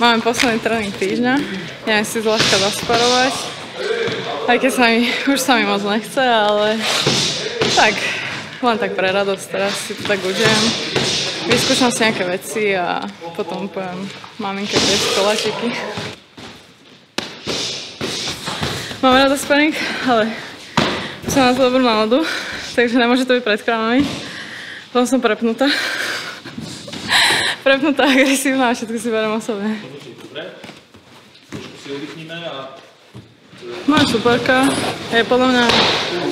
Máme posledný tréning týždňa, idem si zľahka zasparovať, aj keď už sa mi moc nechce, ale tak, len tak pre radosť, teraz si to tak užijem. Vyskúšam si nejaké veci a potom poviem maminke piesť koláčiky. Mám rada sparing, ale som na to dobrú náladu, takže nemôže to byť pred krámami. Potom som prepnutá. Prepnutá, agresívna a všetko si berem osobne. Moja superka je podľa mňa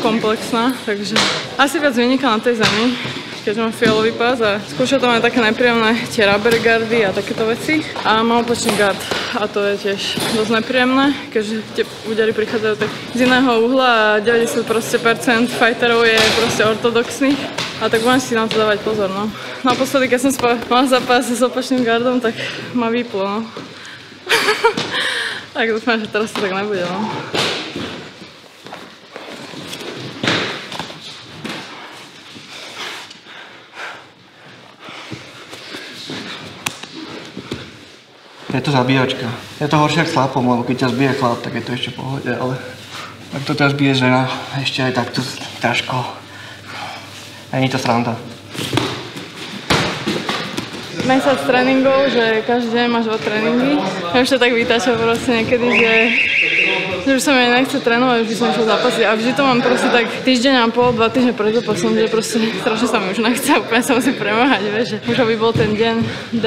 komplexná, takže asi viac vyniká na tej zemi, keď mám fialový pás a skúša tam aj také nepríjemné tie rubber guardy a takéto veci. A mám opačný guard a to je tiež dosť nepríjemné, keďže tie údery prichádzajú tak z iného uhla a 90% fighterov je proste ortodoxných. A tak budem si na to dávať pozor, no. Naposledy, keď som mal zápas s opačným guardom, tak ma vyplo, no. Tak dúfam, že teraz to tak nebude, no. Je to zabíjačka. Je to horšie jak chlapom, lebo keď ťa zbije chlap, tak je to ešte v pohode, ale ak to ťa zbije žena, ešte aj takto ťažko. Není to sranda. Mesiac tréningov, že každý deň máš 2 tréningy. Ja už to tak vytáčam proste niekedy, že už sa mi nechce trénovať, už by som išiel zapasiť. A vždy to mám proste tak týždeň a pol, 2 týždne pred zápasom, že proste strašne sa mi už nechce, úplne sa musím premáhať, vieš, že už aby bol ten deň D.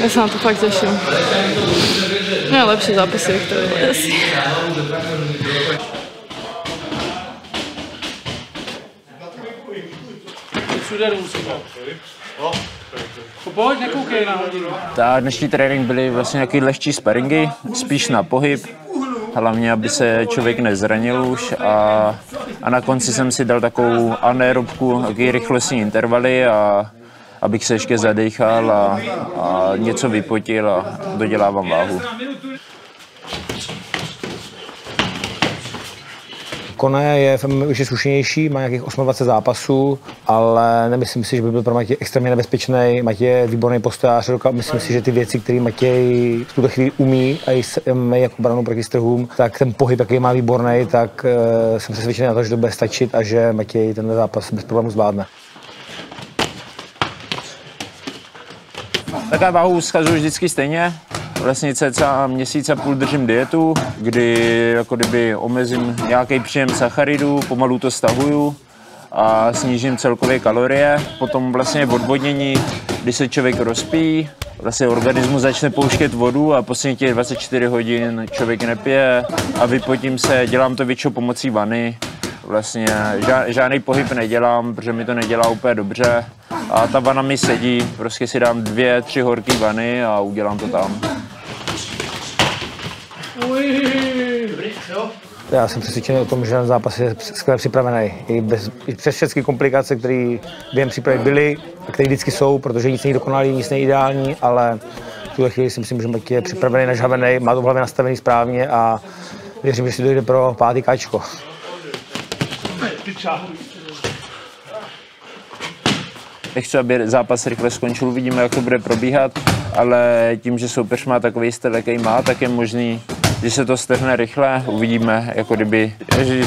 Ja sa na to fakt teším. Najlepšie zápasy, ktoré je asi. Ta dnešní trénink byly vlastně nějaký lehčí sparingy, spíš na pohyb, hlavně aby se člověk nezranil už a na konci jsem si dal takovou anaerobku, taky rychlostní intervaly a abych se ještě zadechal a něco vypotil a dodělávám váhu. Kone je už je zkušenější, má nějakých 28 zápasů, ale nemyslím si, že by byl pro Matěj extrémně nebezpečný. Matěj je výborný postojář, myslím si, že ty věci, které Matěj v tuto chvíli umí a mají jako branu proti strhům, tak ten pohyb, jaký má výborný, tak jsem přesvědčený na to, že to bude stačit a že Matěj ten zápas bez problémů zvládne. Také váhu schazuju vždycky stejně. Vlastně cca měsíc a půl držím dietu, kdy jako kdyby omezím nějaký příjem sacharidů, pomalu to stahuju a snížím celkově kalorie. Potom vlastně odvodnění, když se člověk rozpí, vlastně organismus začne pouštět vodu a poslední těch 24 hodin člověk nepije a vypotím se, dělám to většinou pomocí vany. Vlastně žádný pohyb nedělám, protože mi to nedělá úplně dobře a ta vana mi sedí, prostě si dám 2-3 horké vany a udělám to tam. Já jsem přesvědčený o tom, že ten zápas je skvěle připravený. I přes všechny komplikace, které během přípravy byly a které vždycky jsou, protože nic není dokonalý, nic není ideální, ale v tuhle chvíli si myslím, že Matěj je připravený, nažhavený, má to v hlavě nastavený správně a věřím, že si dojde pro 5. káčko. Nechci, aby zápas rychle skončil, uvidíme, jak to bude probíhat, ale tím, že soupeř má takový styl, jaký má, tak je možný, že se to strhne rychle, uvidíme, jako kdyby,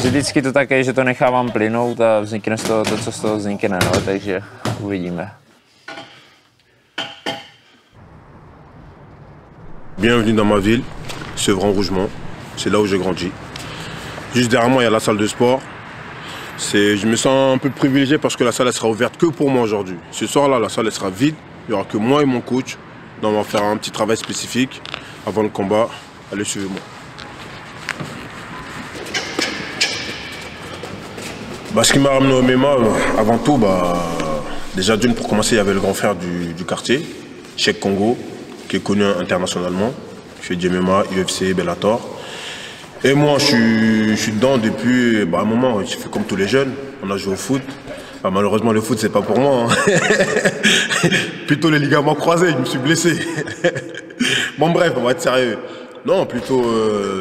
vždycky to tak je, že to nechávám plynout a vznikne z toho to, co z toho vznikne, no, takže uvidíme. Bienvenue dans ma ville, Sevran-Rougemont, c'est là où j'ai grandi. Juste derrière moi, il y a la salle de sport. Je me sens un peu privilégié parce que la salle elle sera ouverte que pour moi aujourd'hui. Ce soir-là, la salle elle sera vide. Il n'y aura que moi et mon coach. Donc on va faire un petit travail spécifique avant le combat. Allez, suivez-moi. Ce qui m'a ramené au MMA, avant tout, déjà d'une pour commencer, il y avait le grand frère du quartier, Cheikh Congo, qui est connu internationalement. Il fait du MMA, UFC, Bellator. Et moi, je suis dedans depuis un moment. J'ai fait comme tous les jeunes. On a joué au foot. Malheureusement, le foot, c'est pas pour moi. Hein. Plutôt les ligaments croisés, je me suis blessé. Bon, bref, on va être sérieux. Non, plutôt,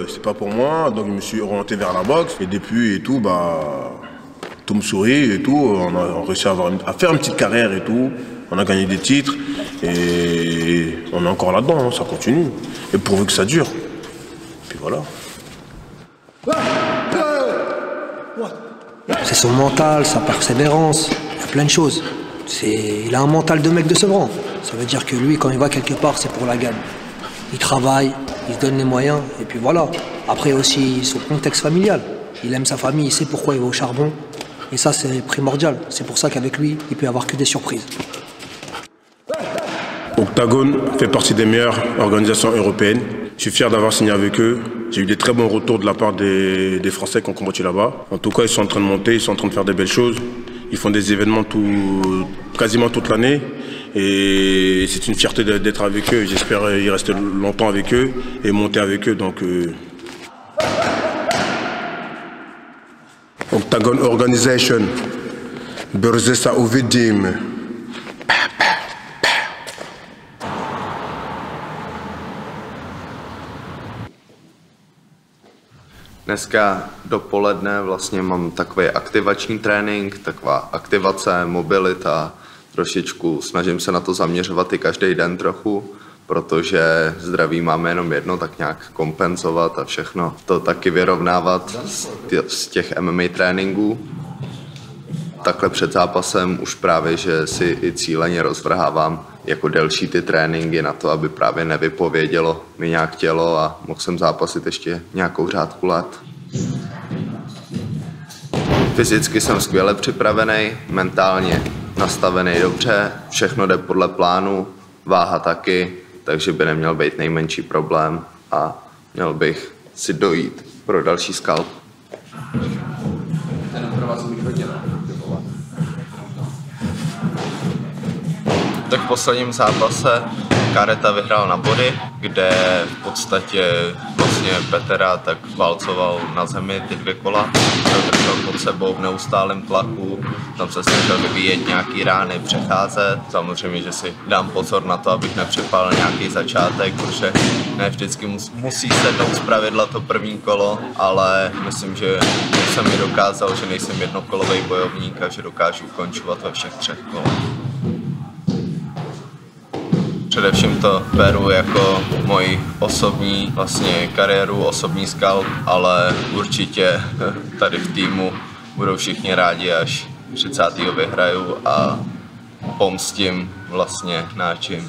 c'est pas pour moi. Donc, je me suis orienté vers la boxe. Et depuis, et tout, tout me sourit et tout. On a réussi à faire une petite carrière et tout. On a gagné des titres et on est encore là-dedans, hein, ça continue. Et pourvu que ça dure. Puis voilà. C'est son mental, sa persévérance, il y a plein de choses. Il a un mental de mec de Sevran. Ça veut dire que lui, quand il va quelque part, c'est pour la gagne. Il travaille, il se donne les moyens, et puis voilà. Après aussi, son contexte familial. Il aime sa famille, il sait pourquoi il va au charbon. Et ça, c'est primordial. C'est pour ça qu'avec lui, il peut y avoir que des surprises. Octagone fait partie des meilleures organisations européennes. Je suis fier d'avoir signé avec eux. J'ai eu des très bons retours de la part des Français qui ont combattu là-bas. En tout cas, ils sont en train de monter, ils sont en train de faire des belles choses. Ils font des événements quasiment toute l'année. Et c'est une fierté d'être avec eux. J'espère y rester longtemps avec eux et monter avec eux. Donc, Octagone Organization. Berzesa uvidím. Dneska dopoledne vlastně mám takový aktivační trénink, taková aktivace, mobilita, trošičku snažím se na to zaměřovat i každý den trochu, protože zdraví máme jenom jedno, tak nějak kompenzovat a všechno to taky vyrovnávat z těch MMA tréninků. Takhle před zápasem už právě, že si i cíleně rozvrhávám jako delší ty tréninky na to, aby právě nevypovědělo mi nějak tělo a mohl jsem zápasit ještě nějakou řádku let. Fyzicky jsem skvěle připravený, mentálně nastavený dobře, všechno jde podle plánu, váha taky, takže by neměl být nejmenší problém a měl bych si dojít pro další skalp. Tak v posledním zápase Kareta vyhrál na body, kde v podstatě vlastně Petera tak válcoval na zemi ty 2 kola, držel pod sebou v neustálém tlaku, tam se snažil vyvíjet nějaký rány, přecházet. Samozřejmě, že si dám pozor na to, abych nepřepálil nějaký začátek, protože ne vždycky musí sednout zpravidla to první kolo, ale myslím, že jsem mi dokázal, že nejsem jednokolový bojovník a že dokážu ukončovat ve všech 3 kolech. Především to beru jako moji osobní vlastně kariéru, osobní skalp, ale určitě tady v týmu budou všichni rádi, až 30. vyhraju a pomstím vlastně náčin.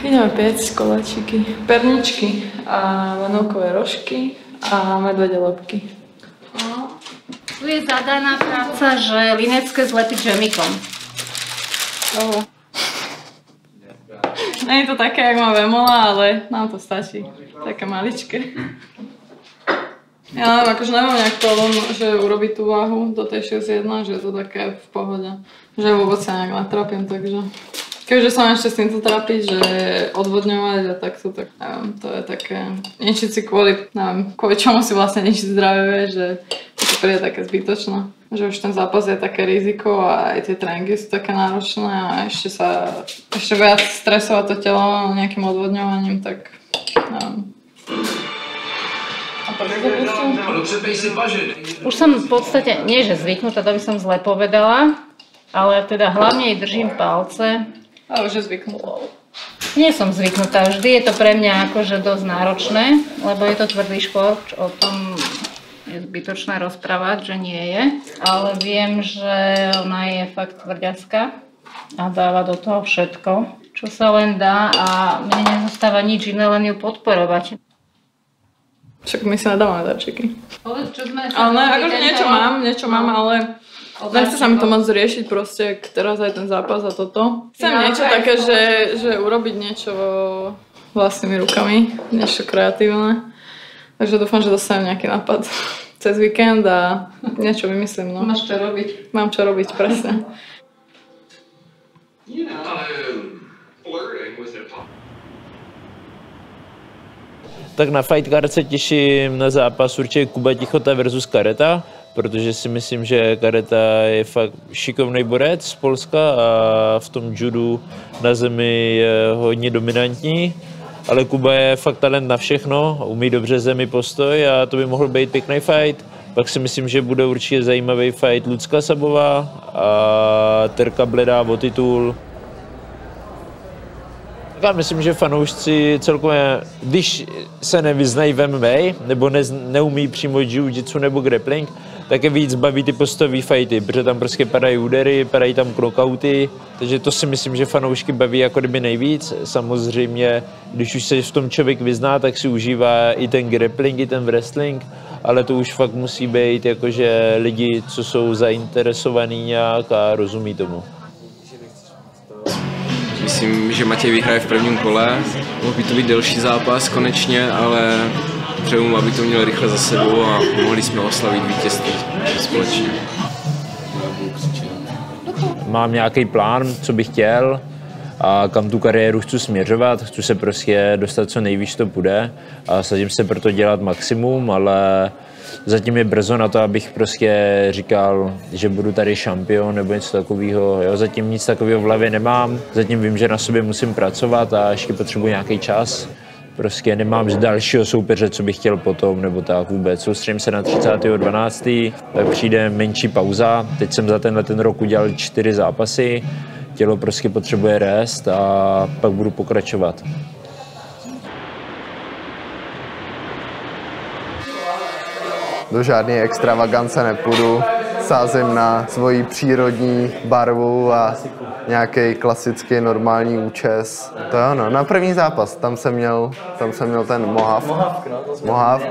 Ideme piec koláčiky, perničky a vanilkové rožky a medvede lobky. Tu je zadaná práca, že linecké zlepiť žemikom. Nie je to také, jak má Vemola, ale nám to stačí. Také maličké. Ja neviem, akože nemám nejak problém, že urobiť tú váhu do tej 6.1, že je to také v pohode. Že vôbec sa nejak natrápim, takže... Keďže sa mám ešte s týmto trápiť, že odvodňovať a takto, tak neviem, to je také... Ničiť si kvôli čomu si vlastne ničiť zdravie, že to príde také zbytočné. Že už ten zápas je také riziko a aj tie tréningy sú také náročné a ešte viac stresovať to telo nejakým odvodňovaním, tak neviem. Už som v podstate, nie že zvyknutá, to by som zle povedala, ale teda hlavne jej držím palce. Ale už je zvyknutá. Nie som zvyknutá, vždy je to pre mňa akože dosť náročné, lebo je to tvrdý šport, o tom je zbytočné rozprávať, že nie je. Ale viem, že ona je fakt tvrďacká a dáva do toho všetko, čo sa len dá a mne nezostáva nič iné, len ju podporovať. Však my si nadávame darčeky. Povedz, čo sme sa... Ale akože niečo mám, ale... Nechce sa mi to moc riešiť proste, teraz aj ten zápas a toto. Chcem niečo také, že urobiť niečo vlastnými rukami, niečo kreatívne. Takže dúfam, že dostanem nejaký nápad cez víkend a niečo vymyslím. No. Máš čo robiť. Mám čo robiť, presne. Tak na fight card se těším na zápas určitě Kuba Tichota versus Kareta, protože si myslím, že Kareta je fakt šikovný borec z Polska a v tom judu na zemi je hodně dominantní. ale Kuba je fakt talent na všechno, umí dobře zemi postoj a to by mohl být pěkný fight. Pak si myslím, že bude určitě zajímavý fight Lucka Sabová a Terka Bledá o titul. Já myslím, že fanoušci celkově, když se nevyznají v MMA nebo neumí přímo jiu-jitsu nebo grappling, tak je víc baví ty postový fighty, protože tam prostě padají údery, padají tam knockouty, takže to si myslím, že fanoušky baví jako kdyby nejvíc. Samozřejmě, když už se v tom člověk vyzná, tak si užívá i ten grappling, i ten wrestling, ale to už fakt musí být jakože lidi, co jsou zainteresovaní nějak a rozumí tomu. Myslím, že Matěj vyhraje v prvním kole. Mohl by to být delší zápas konečně, ale přeju mu, aby to měl rychle za sebou a mohli jsme oslavit vítězství společně. Mám nějaký plán, co bych chtěl a kam tu kariéru chci směřovat. Chci se prostě dostat co nejvíc to půjde a snažím se proto dělat maximum, ale zatím je brzo na to, abych prostě říkal, že budu tady šampion nebo něco takového. Zatím nic takového v hlavě nemám. Zatím vím, že na sobě musím pracovat a ještě potřebuji nějaký čas. Prostě nemám dalšího soupeře, co bych chtěl potom, nebo tak vůbec. Soustředím se na 30.12., tak přijde menší pauza. Teď jsem za ten rok udělal 4 zápasy. Tělo prostě potřebuje rest a pak budu pokračovat. Do žádné extravagance nepůjdu, sázím na svoji přírodní barvu a nějaký klasický normální účes. To je ono, na první zápas, tam jsem měl ten Mohawk,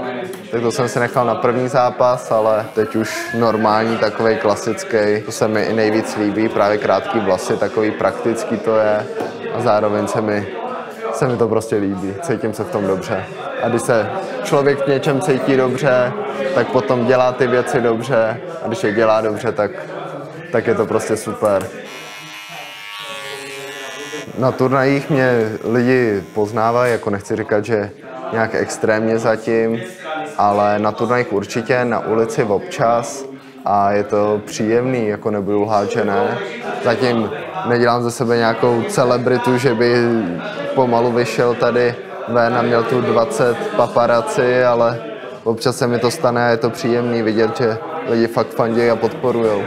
tak to jsem si nechal na první zápas, ale teď už normální, takovej klasický, to se mi i nejvíc líbí, právě krátký vlasy, takový praktický to je a zároveň se mi to prostě líbí, cítím se v tom dobře. A když se člověk v něčem cítí dobře, tak potom dělá ty věci dobře a když je dělá dobře, tak je to prostě super. Na turnajích mě lidi poznávají, jako nechci říkat, že nějak extrémně zatím, ale na turnajích určitě, na ulici občas a je to příjemný, jako nebudu lhát, že ne. Zatím nedělám ze sebe nějakou celebritu, že by pomalu vyšel tady ven a měl tu 20 paparazzi, ale občas se mi to stane a je to příjemný vidět, že lidi fakt fandějí a podporujou.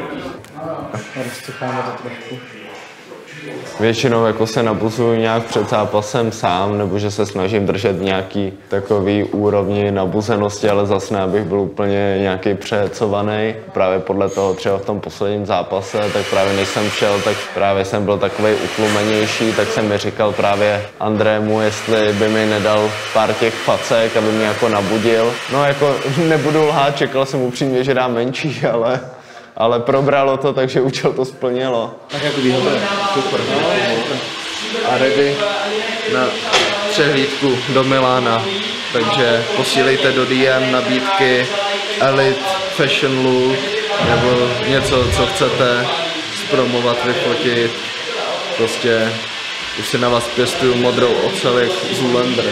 Většinou jako se nabuzuju nějak před zápasem sám, nebo že se snažím držet nějaký takový úrovni nabuzenosti, ale zase ne, abych byl úplně nějaký přehecovaný. Právě podle toho třeba v tom posledním zápase, tak právě než jsem šel, tak právě jsem byl takový utlumenější, tak jsem mi říkal právě Andrému, jestli by mi nedal pár těch facek, aby mě jako nabudil. No jako nebudu lhát, čekal jsem upřímně, že dám menší, ale probralo to, takže účel to splnilo. Tak jako výhoda, super. A ready na přehlídku do Milána, takže posílejte do DM nabídky Elite, Fashion Look nebo něco, co chcete zpromovat, vyfotit. Prostě už si na vás pěstuju modrou ocel jak Zoolander.